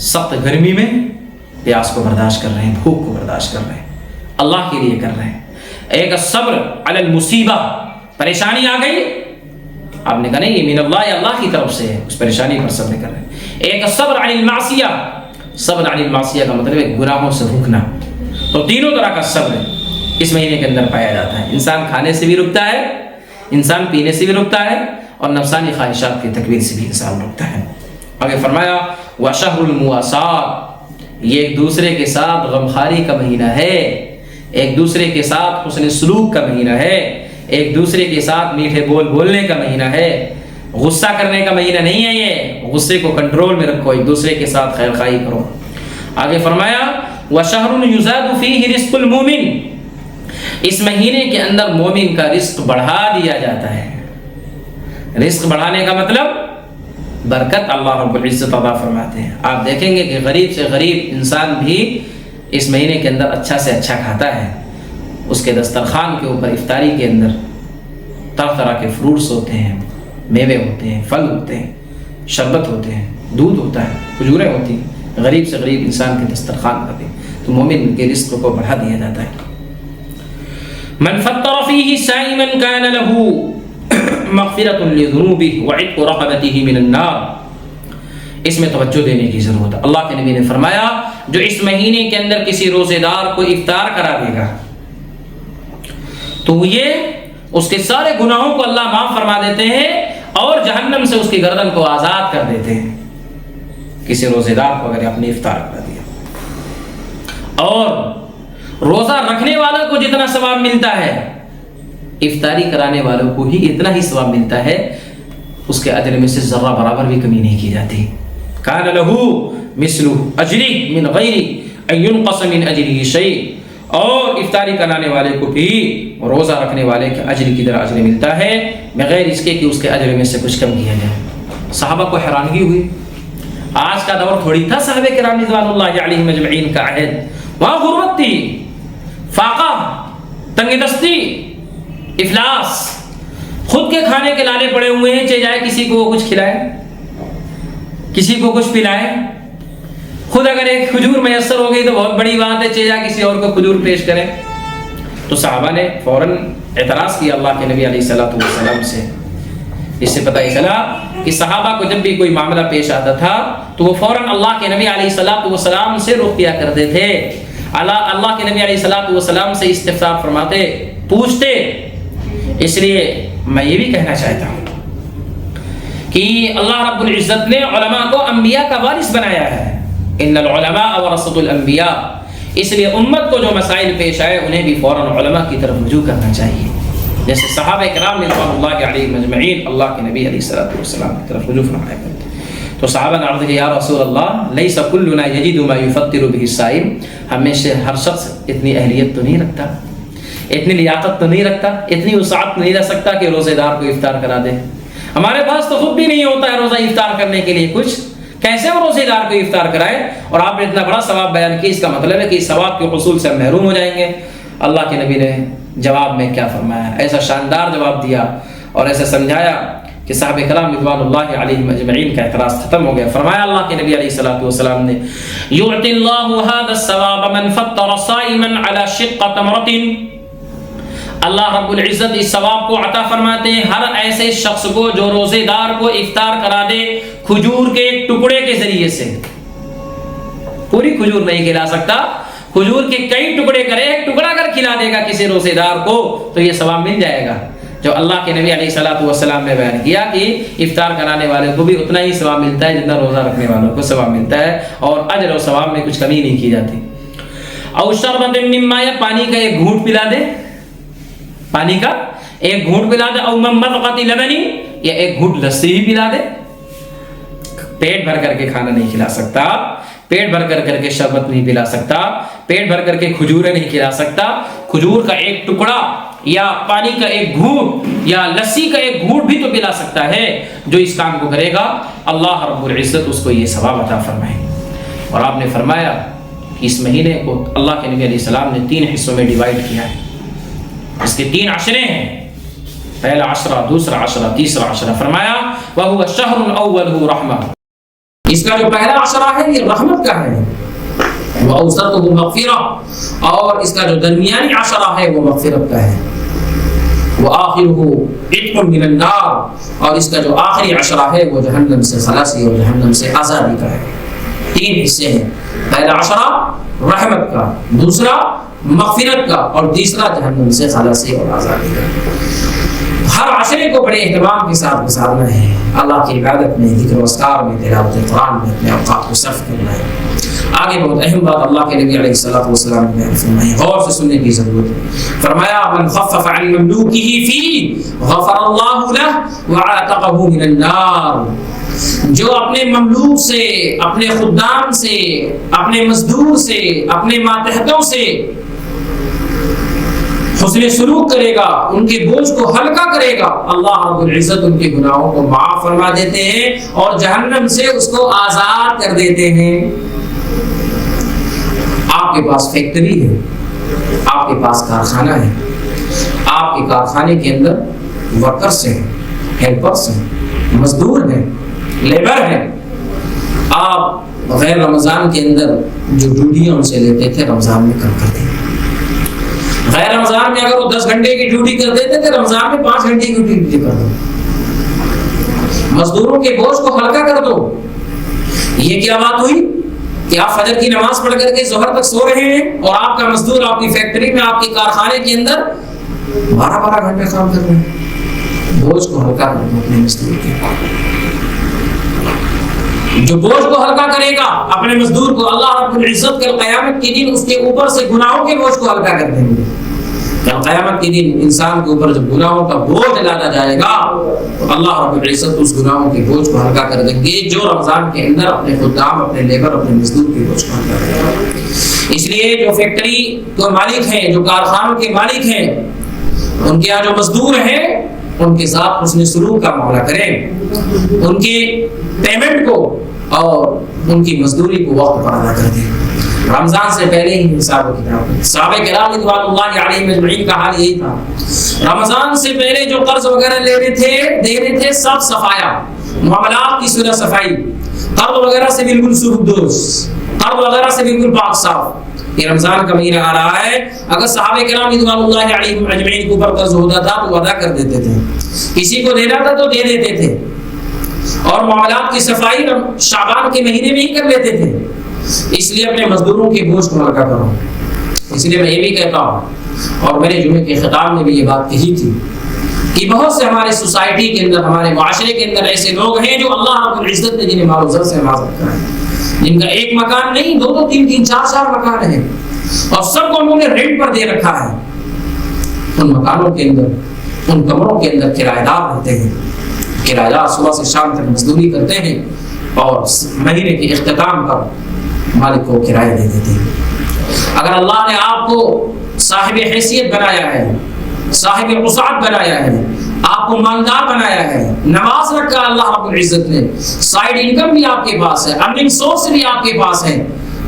سخت گرمی میں پیاس کو برداشت کر رہے ہیں، بھوک کو برداشت کر رہے ہیں، اللہ کے لیے کر رہے ہیں۔ ایک صبر علی المصیبہ، پریشانی آ گئی، آپ نے کہا نہیں یہ من اللہ، اللہ کی طرف سے ہے، اس پریشانی پر صبر کر رہے ہیں۔ ایک صبر علی المعصیہ، صبر علی المعصیہ کا مطلب ہے گناہوں سے رکنا۔ تو تینوں طرح کا صبر اس مہینے کے اندر پایا جاتا ہے۔ انسان کھانے سے بھی رکتا ہے، انسان پینے سے بھی رکتا ہے، اور نفسانی خواہشات کی تکمیل سے بھی انسان رکتا ہے۔ آگے فرمایا وشہر المواسات، یہ ایک دوسرے کے ساتھ غمخواری کا مہینہ ہے، ایک دوسرے کے ساتھ حسن سلوک کا مہینہ ہے، ایک دوسرے کے ساتھ میٹھے بول بولنے کا مہینہ ہے، غصہ کرنے کا مہینہ نہیں ہے، یہ غصے کو کنٹرول میں رکھو، ایک دوسرے کے ساتھ خیر خواہی کرو۔ آگے فرمایا وشہر یزاد فیہ رزق المومن، اس مہینے کے اندر مومن کا رزق بڑھا دیا جاتا ہے۔ رزق بڑھانے کا مطلب برکت اللہ رب العزت عطا فرماتے ہیں۔ آپ دیکھیں گے کہ غریب سے غریب انسان بھی اس مہینے کے اندر اچھا سے اچھا کھاتا ہے، اس کے دسترخوان کے اوپر افطاری کے اندر طرح طرح کے فروٹس ہوتے ہیں، میوے ہوتے ہیں، پھل ہوتے ہیں، شربت ہوتے ہیں، دودھ ہوتا ہے، کھجوریں ہوتی ہیں، غریب سے غریب انسان کے دسترخوان پر بھی، تو مومن کے رزق کو بڑھا دیا جاتا ہے۔ من فطر فیہ صائما کان لہ مغفرۃ لذنوبہ وعتق رقبتہ من النار، اس میں توجہ دینے کی ضرورت ہے۔ اللہ کے نبی نے فرمایا جو اس مہینے کے اندر کسی روزے دار کو افطار کرا دے گا تو یہ اس کے سارے گناہوں کو اللہ معاف فرما دیتے ہیں اور جہنم سے اس کی گردن کو آزاد کر دیتے ہیں۔ کسی روزے دار کو اگر اپنی افطار کرا دیا، اور روزہ رکھنے والوں کو جتنا ثواب ملتا ہے افطاری کرانے والوں کو ہی اتنا ہی ثواب ملتا ہے، اس کے اجر میں سے ذرہ برابر بھی کمی نہیں کی جاتی۔ کان لہ مثل اجرہ من غیر ان ينقص من اجرہ شیء، اور افطاری کرانے والے کو بھی روزہ رکھنے والے کے اجر کی طرح اجر ملتا ہے بغیر اس کے کہ اس کے اجر میں سے کچھ کم کیا جائے۔ صحابہ کو حیرانگی ہوئی، آج کا دور تھوڑی تھا صحابہ کرام رضوان اللہ علیہم اجمعین کا عہد، وہاں غربت تھی، فاقہ، تنگ دستی، افلاس، خود کے کھانے کے لالے پڑے ہوئے ہیں، چاہے جائے کسی کو وہ کچھ کھلائے، کسی کو کچھ پلائے، خود اگر ایک کھجور میسر ہو گئی تو بہت بڑی بات ہے، چاہے جائے کسی اور کو کھجور پیش کریں۔ تو صحابہ نے فوراً اعتراض کیا اللہ کے نبی علیہ الصلوۃ والسلام سے۔ اس سے پتہ چلا کہ صحابہ کو جب بھی کوئی معاملہ پیش آتا تھا تو وہ فوراً اللہ کے نبی علیہ الصلوۃ والسلام سے رخ کیا کرتے تھے، اللہ کے نبی علیہ الصلوۃ والسلام سے استفسار فرماتے، پوچھتے۔ اس لیے میں یہ بھی کہنا چاہتا ہوں کہ اللہ رب العزت نے علماء کو انبیاء کا وارث بنایا ہے، ان العلماء ورثۃ الانبیاء، اس لیے امت کو جو مسائل پیش آئے انہیں بھی فوراً علماء کی طرف رجوع کرنا چاہیے، جیسے صحابہ کرام رضوان اللہ علیہم اجمعین اللہ کے نبی علیہ الصلوۃ والسلام کی طرف رجوع فرمایا کرتے۔ تو صحابہ نے عرض کیا یا رسول اللہ لیس کلنا یجد ما یفطر به الصائم، ہمیں سے ہر شخص اتنی اہلیت تو نہیں رکھتا، اتنی لیاقت تو نہیں رکھتا، اتنی وسعت نہیں رکھ سکتا کہ روزے دار کو افطار کرا دے۔ ہمارے پاس تو خود بھی نہیں ہوتا ہے روزہ افطار کرنے کے لیے کچھ، کیسے وہ روزے دار کو افطار کرائے؟ اور آپ نے اتنا بڑا ثواب بیان کیا، اس کا مطلب ہے کہ اس ثواب کے حصول سے ہم محروم ہو جائیں گے۔ اللہ کے نبی نے جواب میں کیا فرمایا، ایسا شاندار جواب دیا اور ایسا سمجھایا کہ صحابہ کرام رضوان اللہ علیہم اجمعین کا اعتراض ختم ہو گیا۔ فرمایا اللہ کے نبی علیہ الصلوۃ والسلام نے یعطی اللہ ھذا الثواب من فطر صائما علی شق تمرۃ، اللہ رب العزت اس ثواب کو عطا فرماتے ہیں ہر ایسے شخص کو جو روزے دار کو افطار کرا دے کھجور کے ایک ٹکڑے کے ذریعے سے۔ پوری کھجور نہیں کھلا سکتا، کھجور کے کئی ٹکڑے کرے، ایک ٹکڑا اگر کھلا دے گا کسی روزے دار کو تو یہ ثواب مل جائے گا، جو اللہ کے نبی علیہ الصلوۃ والسلام نے بیان کیا کہ افطار کرانے والے کو بھی اتنا ہی ثواب ملتا ہے جتنا روزہ رکھنے والوں کو ثواب ملتا ہے، اور اجر و ثواب میں کچھ کمی نہیں کی جاتی۔ او شربۃ من ماء، پانی کا ایک گھونٹ پلا دے، پانی کا ایک گھونٹ پلا دے، او من مرقۃ لبن، یا ایک گھونٹ لسی بھی پلا دے۔ پیٹ بھر کر کے کھانا نہیں کھلا سکتا، پیٹ بھر کر کے شربت نہیں پلا سکتا، پیٹ بھر کر کے کھجوریں نہیں کھلا سکتا، کھجور کا ایک ٹکڑا یا پانی کا ایک گھونٹ یا لسی کا ایک گھونٹ بھی تو پلا سکتا ہے۔ جو اس کام کو کرے گا اللہ رب العزت اس کو یہ ثواب عطا فرمائے۔ اور آپ نے فرمایا کہ اس مہینے کو اللہ کے نبی علیہ السلام نے 3 حصوں میں ڈیوائیڈ کیا ہے، اس کے 3 عشرے ہیں، پہلا عشرہ، دوسرا عشرہ، تیسرا عشرہ۔ فرمایا وَهُوَ الشَّهْرُ الْأَوَّلُ رَحْمَةٌ، اس کا جو پہلا عشرہ ہے یہ رحمت کا ہے، وَأَوْسَطُهُ مَغْفِرَةٌ، اور اس کا جو درمیانی عشرہ ہے وہ مغفرت کا ہے، وَآخِرُهُ عِتْقٌ مِّنَ النَّارِ، اور اس کا جو آخری عشرہ ہے وہ جہنم سے خلاصی اور جہنم سے آزادی کا ہے۔ 3 حصے ہیں، پہلا عشرہ رحمت کا، دوسرا مغفرت کا، اور تیسرا جہنم سے خلاصی اور آزادی کا۔ ہر عشرے کو بڑے اہتمام کے ساتھ گزارنا ہے، اللہ کی عبادت میں، ذکر و اذکار میں، تلاوت قرآن میں اپنے اوقات کو صرف کرنا ہے۔ آگے بہت اہم بات اللہ کے نبی علیہ الصلوۃ والسلام نے فرمائی، غور سے سننے کی ضرورت ہے۔ فرمایا من خفف عن مملوکہ فی غفر اللہ لہ وعتقہ من النار، جو اپنے مملوک سے، اپنے خدام سے، اپنے مزدور سے، اپنے ماتحتوں سے حسن سلوک کرے گا، ان کے بوجھ کو ہلکا کرے گا، اللہ رب العزت ان کے گناہوں کو معاف فرما دیتے ہیں اور جہنم سے اس کو آزاد کر دیتے ہیں۔ آپ کے پاس فیکٹری ہے، آپ کے پاس کارخانہ ہے، آپ کے کارخانے کے اندر ورکرز ہیں، ہیلپرز ہیں، مزدور ہیں، لیبر ہیں، آپ غیر رمضان کے اندر جو ڈیوٹیاں ان سے لیتے تھے رمضان میں کم کر دیں۔ غیر رمضان میں اگر وہ 10 گھنٹے کی ڈیوٹی کر دیتے تھے رمضان میں 5 گھنٹے کی ڈیوٹی کر دو، مزدوروں کے بوجھ کو ہلکا کر دو۔ یہ کیا بات ہوئی کہ آپ فجر کی نماز پڑھ کر کے ظہر تک سو رہے ہیں اور آپ کا مزدور آپ کی فیکٹری میں، آپ کے کارخانے کے اندر 12 گھنٹے کام کر رہے ہیں۔ بوجھ کو ہلکا کر دو اپنے مزدور کے، جو بوجھ کو ہلکا کرے گا اپنے مزدور کو، اللہ رب العزت کل قیامت کے دن اس کے اوپر سے گناہوں کے بوجھ کو ہلکا کر دیں گے۔ کل قیامت کے دن انسان کے اوپر جب گناہوں کا بوجھ لادا جائے گا تو اللہ رب العزت اس گناہوں کے بوجھ کو ہلکا کر دیں گے جو رمضان کے اندر اپنے خدام، اپنے لیبر، اپنے مزدور کے بوجھ کو ہلکا کرے گا۔ اس لیے جو فیکٹری کے مالک ہیں، جو کارخانوں کے مالک ہیں، ان کے یہاں جو مزدور ہیں ان کے ساتھ حسن سلوک کا معاملہ کریں، ان کی پیمنٹ کو اور ان کی مزدوری کو وقت پر ادا کر دیں۔ رمضان سے پہلے ہی حساب و کتاب، صحابہ کرام رضوان اللہ علیہم اجمعین کا حال یہی تھا۔ رمضان سے پہلے جو قرض وغیرہ دے رہے تھے سب صفایا، معاملات کی صورت صفائی، قرض وغیرہ سے بالکل سرخدوش، قرض وغیرہ سے بالکل پاک صاف۔ یہ رمضان کا مہینہ آ رہا ہے، اگر صحابہ کرام رضوان اللہ علیہم اجمعین کے اوپر قرض ہوتا تھا تو ادا کر دیتے تھے، کسی کو دینا تھا تو دے دیتے تھے، اور معاملات کی صفائی شعبان کے مہینے میں ہی کر لیتے تھے۔ اس لیے اپنے مزدوروں کے بوجھ کو ہلکا کرو۔ اس لیے میں یہ بھی کہتا ہوں، اور میں نے جمعے کے خطاب میں بھی یہ بات کہی تھی کہ بہت سے ہمارے سوسائٹی کے اندر، ہمارے معاشرے کے اندر ایسے لوگ ہیں جو اللہ رب العزت نے جنہیں مال و زر سے نواز رکھا ہے، جن کا ایک مکان نہیں، 2 3 3 4 4 مکان ہیں، اور سب کو انہوں نے رینٹ پر دے رکھا ہے۔ ان مکانوں کے اندر، ان کمروں کے اندر کرایہ دار رہتے ہیں، کرایہ دار صبح سے شام تک مزدوری کرتے ہیں اور مہینے کے اختتام پر مالک کو کرایہ دے دیتے ہیں۔ اگر اللہ نے آپ کو صاحب حیثیت بنایا ہے، صاحب وسعت بنایا ہے، آپ کو مالدار بنایا ہے، نواز رکھا اللہ رب العزت نے، سائیڈ انکم بھی آپ کے پاس ہے، ارننگ سورس بھی آپ کے پاس ہے،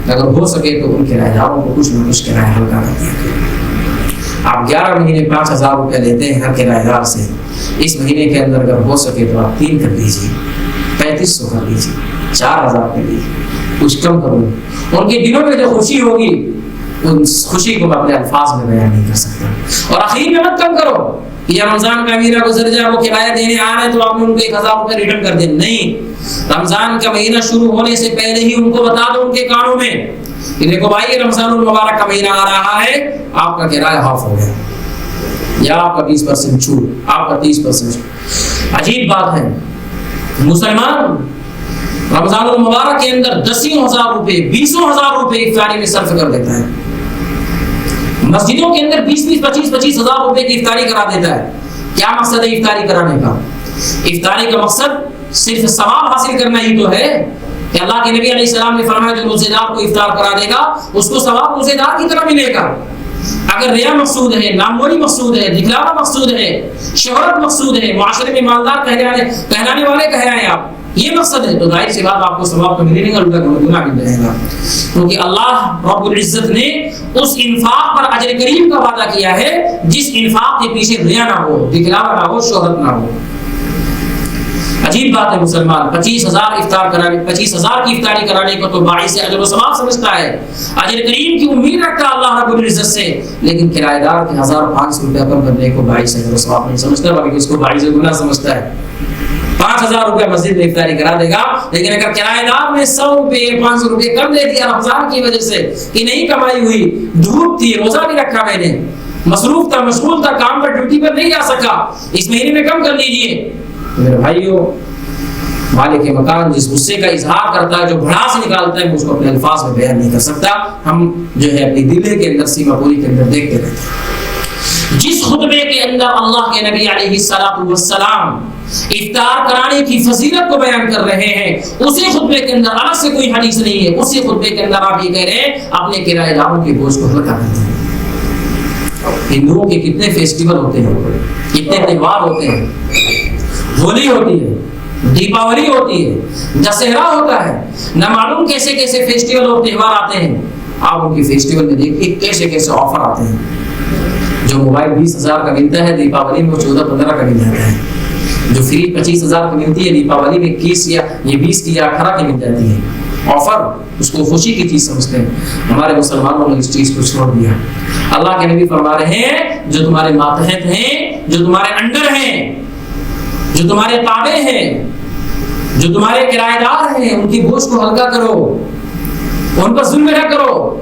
اگر ہو سکے تو ان کرایہ داروں کو کچھ نہ کچھ کرایہ ہلکا کر دیا۔ آپ 11 مہینے 5,000 روپے لیتے ہیں ہر کرایہ دار سے، اس مہینے کے اندر اگر ہو سکے تو آپ 3 کر لیجیے، 3500 کر لیجیے، 4,000 کر لیجیے، کچھ کم کرو۔ ان کے دلوں میں جو خوشی ہوگی ان خوشی کو میں اپنے الفاظ میں بیان نہیں کر سکتا۔ اور اخیر میں مت کم کرو کہ رمضان کا مہینہ گزر جائے، وہ کرایہ دینے آ رہے ہیں تو آپ نے ان کو 1,000 روپے ریٹرن کر دیں، نہیں، رمضان کا مہینہ شروع ہونے سے پہلے ہی ان کو بتا دو ان کے کانوں میں کہ دیکھو بھائی یہ رمضان المبارک کا مہینہ آ رہا ہے، آپ کا کرایہ ہاف ہو گیا، یا آپ کا 20% چھوٹ، آپ کا 30% چھوٹ۔ عجیب بات ہے، مسلمان رمضان المبارک کے اندر 10,000 روپے 20,000 روپے افطاری میں صرف کر دیتا ہے، مسجدوں کے اندر 25,000 روپے کی افطاری کرا دیتا ہے۔ کیا مقصد ہے افطاری کرانے کا؟ افطاری کا مقصد صرف ثواب حاصل کرنا ہی تو ہے کہ اللہ کے نبی علیہ السلام نے فرمایا جو روزے دار کو افطار کرا دے گا اس کو ثواب روزے دار کی طرح ملے گا۔ اگر ریا مقصود ہے، ناموری مقصود ہے، دکھلاوا مقصود ہے، شہرت مقصود ہے، معاشرے میں مالدار کہلانے والے کہلائیں آپ، یہ مقصد ہے تو ظاہر سی بات آپ کو ثواب تو ملے گا، الٹا گناہ مل جائے گا، کیونکہ اللہ رب العزت نے اس انفاق پر اجر کریم کا وعدہ کیا ہے جس انفاق کے پیچھے ریا نہ ہو، دکھلاوا نہ ہو، شہرت نہ ہو۔ عجیب بات ہے، مسلمان 25,000 کی افطاری کرانے کو تو باعث اجر و ثواب سمجھتا ہے، اجر کریم کی امید رکھتا ہے اللہ رب العزت سے، لیکن کرایہ دار کے 1,500 روپے کم کرنے کو باعث اجر و ثواب نہیں سمجھتا بلکہ اس کو باعث گناہ سمجھتا ہے۔ 5,000 روپے مسجد میں افطاری کرا دے گا، لیکن اگر کرایہ دار نے 100 روپے 500 روپے کم دے دیا رمضان کی وجہ سے کہ نہیں کمائی ہوئی، دھوپ تھی، روزہ بھی رکھا میں نے، مصروف تھا، مشغول تھا، کام پر ڈیوٹی پر نہیں جا سکا، اس مہینے میں کم کر لیجئے۔ میرے بھائیوں، مالک مکان جس غصے کا اظہار کرتا ہے، جو بھڑاس نکالتا ہے، میں اس کو اپنے الفاظ میں بیان نہیں کر سکتا۔ ہم جو ہے اپنی دل کے اندر، سیما پوری کے اندر دیکھتے رہتے ہیں۔ جس خطبے کے اندر اللہ کے نبی علیہ السلام افطار کرانے کی فضیلت کو بیان کر رہے ہیں، اسی خطبے کے اندر الگ سے کوئی حدیث نہیں ہے، اسی خطبے کے اندر آپ یہ کہہ رہے ہیں اپنے کرایہ داروں کے بوجھ کو ہلکا کرتے ہیں۔ ہندوؤں کے کتنے فیسٹیول ہوتے ہیں، کتنے تہوار ہوتے ہیں، ہولی ہوتی ہے، دیپاولی ہوتی ہے، دسہرا ہوتا ہے، نہ معلوم کیسے کیسے فیسٹیول اور تہوار آتے ہیں۔ آپ ان کی فیسٹیول میں دیکھیے کیسے کیسے آفر آتے ہیں۔ جو موبائل 20,000 کا ملتا ہے، دیپاولی میں 14-15 کا مل جاتا ہے۔ جو فری 25,000 کی ملتی ہے، دیپاولی میں 21 یا 20 کی یا 18 کی مل جاتی ہے۔ آفر اس کو خوشی کی چیز سمجھتے ہیں۔ ہمارے مسلمانوں نے اس چیز کو چھوڑ دیا۔ اللہ کے نبی فرما رہے ہیں جو تمہارے ماتحت ہیں، جو تمہارے انڈر ہیں، جو تمہارے تابع ہیں، جو تمہارے کرایہ دار ہیں، ان کی بوجھ کو ہلکا کرو، ان پر ظلم نہ کرو،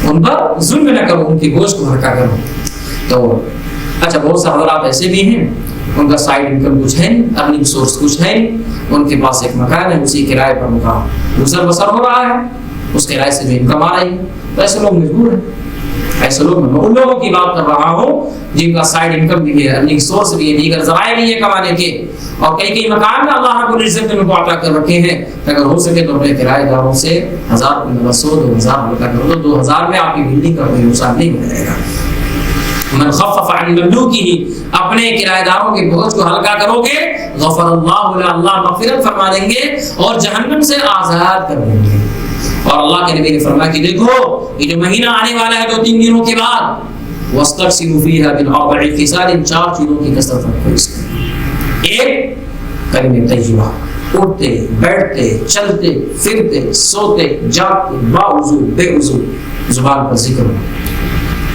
ان پر ظلم نہ کرو، ان کی بوجھ کو ہلکا کرو۔ تو اچھا، بہت سے حضرات ایسے بھی ہیں ان کا سائیڈ انکم کچھ ہے، ارننگ سورس کچھ ہے، ان کے پاس ایک مکان ہے، اسی کرائے پر ان کا گزر بسر ہو رہا ہے، اس کرائے سے جو انکم آ رہی ہے، تو ایسے لوگ مجبور ہیں۔ ایسے لوگ، میں ان لوگوں کی بات کر رہا ہوں جن کا سائیڈ انکم بھی ہے، ارننگ سورس بھی ہے، دیگر ذرائع بھی ہے کمانے کے، اور کئی مکان میں اللہ رب العزت نے ان کو عطا کر رکھے ہیں۔ اگر ہو سکے تو اپنے کرایہ داروں سے 1,000 2,000 ہلکا کر دو، 2,000 میں آپ کی بلڈنگ کا کوئی نقصان نہیں ہو جائے گا۔ من خفف عن مملوکہ، اپنے کرایہ داروں کے بوجھ کو ہلکا کرو گے، غفر اللہ له، اللہ مغفرت فرما دیں گے اور جہنم سے آزاد کر دیں گے۔ اور اللہ کے نبی نے فرمایا کہ دیکھو یہ جو مہینہ آنے والا ہے 2-3 دنوں کے بعد، واستغسلوا فیھا بالاربع خصال، 4 چیزوں کی کثرت رکھو اس میں۔ ایک، کلمہ طیبہ، اٹھتے بیٹھتے چلتے پھرتے سوتے جاگتے، باوضو بے وضو، زبان پر ذکر ہو،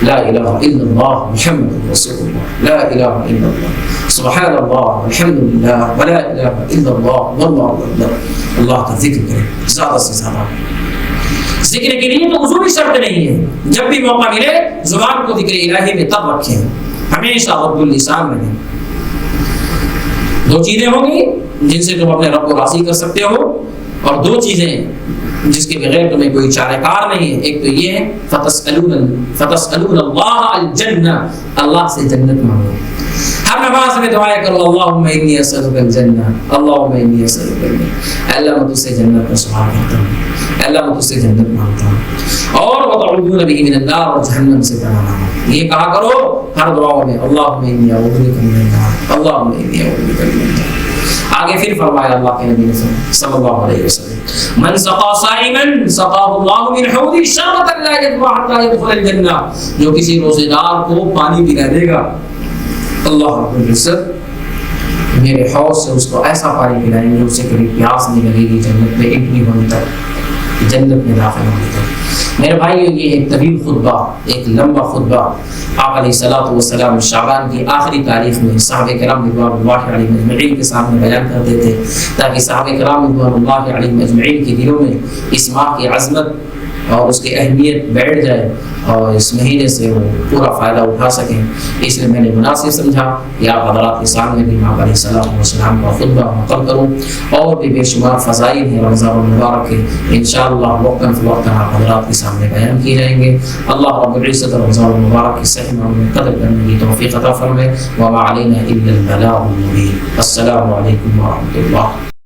لا الہ الا اللہ محمد رسول اللہ، لا الہ الا اللہ سبحان اللہ الحمد للہ ولا الہ الا اللہ واللہ اکبر۔ اللہ کا ذکر کریں زیادہ سے زیادہ۔ ذکر کے لیے تو وضو بھی شرط نہیں ہے، جب بھی موقع ملے زبان کو ذکر الہی میں تب رکھیں، ہمیشہ رب اللسان میں۔ 2 چیزیں ہوں گی جن سے تم اپنے رب کو راضی کر سکتے ہو، اور 2 چیزیں جس کے بغیر تمہیں کوئی چارہ کار نہیں ہے۔ ایک تو یہ ہے فتسألون اللہ الجنہ، اللہ سے جنت مانگو۔ ہر نماز میں دعائیں کرو، اللہم انی اسألک الجنہ، اللہم انی اسألک الجنہ، اللہ میں تجھ سے جنت کا سوال کرتا ہوں، اللہ میں تجھ سے جنت مانگتا ہوں۔ اور وتعوذون به من النار، اور جہنم سے پناہ مانگو۔ یہ کہا کرو ہر دعاؤں میں، اللہم انی اعوذ بک من النار، اللہم انی اعوذ بک من النار۔ آگے پھر فرمایا اللہ کے نبی صلی اللہ علیہ وسلم، من سقا صائما سقاه الله من حوض شربة لا يظمأ حتى يدخل الجنہ، جو کسی روزے دار کو پانی پلا دے گا، اللہ رب العزت میرے حوض سے اس کو ایسا پانی پلائیں گے اسے کبھی پیاس نہیں لگے گی جنت میں انٹری ہونے تک، جنت میں داخل ہونے تک۔ میرے بھائی، یہ ایک طویل خطبہ، ایک لمبا خطبہ آپ علیہ الصلوۃ والسلام شعبان کی آخری تاریخ میں صحابہ کرام رضوان اللہ علیہم اجمعین کے سامنے بیان کرتے تھے، تاکہ صحابہ کرام رضوان اللہ علیہم اجمعین کے دلوں میں اس ماہ کی عظمت اور اس کی اہمیت بیٹھ جائے اور اس مہینے سے وہ پورا فائدہ اٹھا سکیں۔ اس لیے میں نے مناسب سمجھا کہ آپ حضرات کے سامنے بھی آپ علیہ السلام کا خطبہ نقل کروں، اور بھی بے شمار فضائل ہیں رمضان المبارک کے، انشاءاللہ وقتاً فوقتاً آپ حضرات کے سامنے بیان کیے جائیں گے۔ اللہ رب العزت رمضان المبارک کی صحیح معنوں میں قدر کرنے کی توفیق عطا فرمائے۔ وما علینا الا البلاغ المبین۔ السلام علیکم ورحمۃ اللہ۔